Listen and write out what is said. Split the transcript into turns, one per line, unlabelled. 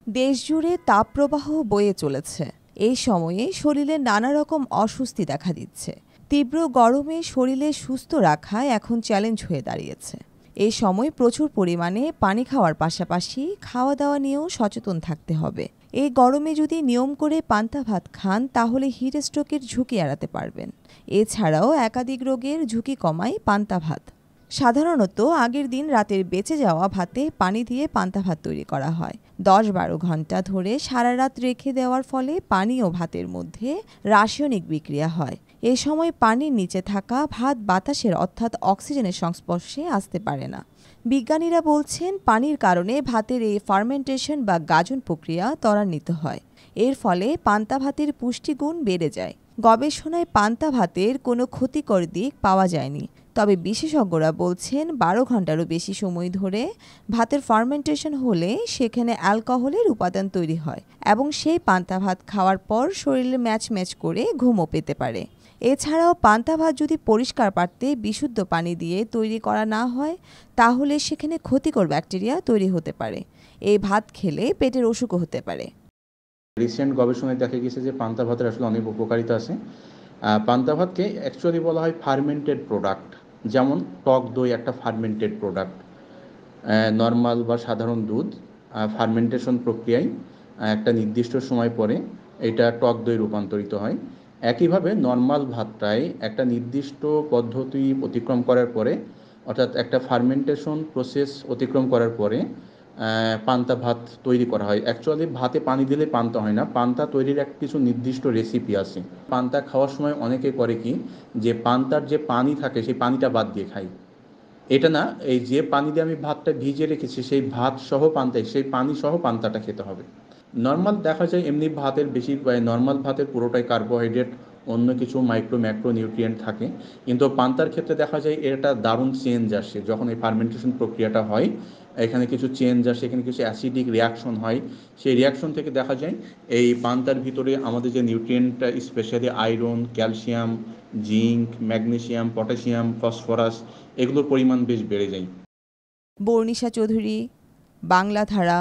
দেশজুড়ে তাপপ্রবাহ বয়ে চলেছে। এই সময়ে শরীরে নানা রকম অস্বস্তি দেখা দিচ্ছে। তীব্র গরমে শরীরে সুস্থ রাখা এখন চ্যালেঞ্জ হয়ে দাঁড়িয়েছে। এই সময় প্রচুর পরিমাণে পানি খাওয়ার পাশাপাশি খাওয়া দাওয়া নিয়েও সচেতন থাকতে হবে। এই গরমে যদি নিয়ম করে পান্তা ভাত খান তাহলে হিট স্ট্রোকের ঝুঁকি এড়াতে পারবেন। এছাড়াও একাধিক রোগের ঝুঁকি কমায় পান্তা ভাত। সাধারণত আগের দিন রাতের বেঁচে যাওয়া ভাতে পানি দিয়ে পান্তা ভাত তৈরি করা হয়। ১০-১২ ঘন্টা ধরে সারা রাত রেখে দেওয়ার ফলে পানি ও ভাতের মধ্যে রাসায়নিক বিক্রিয়া হয়। এ সময় পানির নিচে থাকা ভাত বাতাসের অর্থাৎ অক্সিজেনের সংস্পর্শে আসতে পারে না। বিজ্ঞানীরা বলছেন পানির কারণে ভাতের এই ফার্মেন্টেশন বা গাজন প্রক্রিয়া ত্বরান্বিত হয়। এর ফলে পান্তা ভাতের পুষ্টিগুণ বেড়ে যায়। গবেষণায় পান্তা ভাতের কোনো ক্ষতিকর দিক পাওয়া যায়নি। তবে বিশেষজ্ঞরা বলছেন ১২ ঘন্টারও বেশি সময় ধরে ভাতের ফার্মেন্টেশন হলে সেখানে অ্যালকোহলের উপাদান তৈরি হয় এবং সেই পান্তা ভাত খাওয়ার পর শরীরে ম্যাচ করে ঘুমও পেতে পারে। এছাড়াও পান্তা ভাত যদি পরিষ্কার পাত্রে বিশুদ্ধ পানি দিয়ে তৈরি করা না হয় তাহলে সেখানে ক্ষতিকর ব্যাকটেরিয়া তৈরি হতে পারে। এই ভাত খেলে পেটের অসুখও হতে পারে।
রিসেন্ট গবেষণায় দেখা গেছে যে পান্তা ভাতের আসলে অনেক উপকারিতা আছে। পান্তা ভাতকে অ্যাকচুয়ালি বলা হয় ফার্মেন্টেড প্রোডাক্ট। যেমন টক দই একটা ফার্মেন্টেড প্রোডাক্ট। নর্মাল বা সাধারণ দুধ ফার্মেন্টেশন প্রক্রিয়ায় একটা নির্দিষ্ট সময় পরে এটা টক দই রূপান্তরিত হয়। একইভাবে নর্মাল ভাতটায় একটা নির্দিষ্ট পদ্ধতি অতিক্রম করার পরে, অর্থাৎ একটা ফার্মেন্টেশন প্রসেস অতিক্রম করার পরে পান্তা ভাত তৈরি করা হয়। অ্যাকচুয়ালি ভাতে পানি দিলে পান্তা হয় না, পান্তা তৈরির একটা কিছু নির্দিষ্ট রেসিপি আছে। পান্তা খাওয়ার সময় অনেকে করে কি, যে পান্তার যে পানি থাকে সেই পানিটা বাদ দিয়ে খায়। এটা না, এই যে পানি দিয়ে আমি ভাতটা ভিজিয়ে রেখেছি সেই ভাত সহ পান্তায় সেই পানি সহ পান্তাটা খেতে হবে। নর্মাল দেখা যায় এমনি ভাতের নর্মাল ভাতের পুরোটাই কার্বোহাইড্রেট, অন্য কিছু মাইক্রো ম্যাক্রো নিউট্রিয়েন্ট থাকে। কিন্তু পান্তার ক্ষেত্রে দেখা যায় এর একটা দারুণ চেঞ্জ আসে যখন এই ফার্মেন্টেশন প্রক্রিয়াটা হয়। এখানে কিছু চেঞ্জ আসে, এখানে কিছু অ্যাসিডিক রিয়াকশন হয়। সেই রিয়াকশন থেকে দেখা যায় এই পান্তার ভিতরে আমাদের যে নিউট্রিয়েন্টটা, specially iron, calcium, zinc, magnesium, potassium, phosphorus, এগুলোর পরিমাণ বেশ বেড়ে যায়।
বর্ণিশা চৌধুরী, বাংলা ধারা।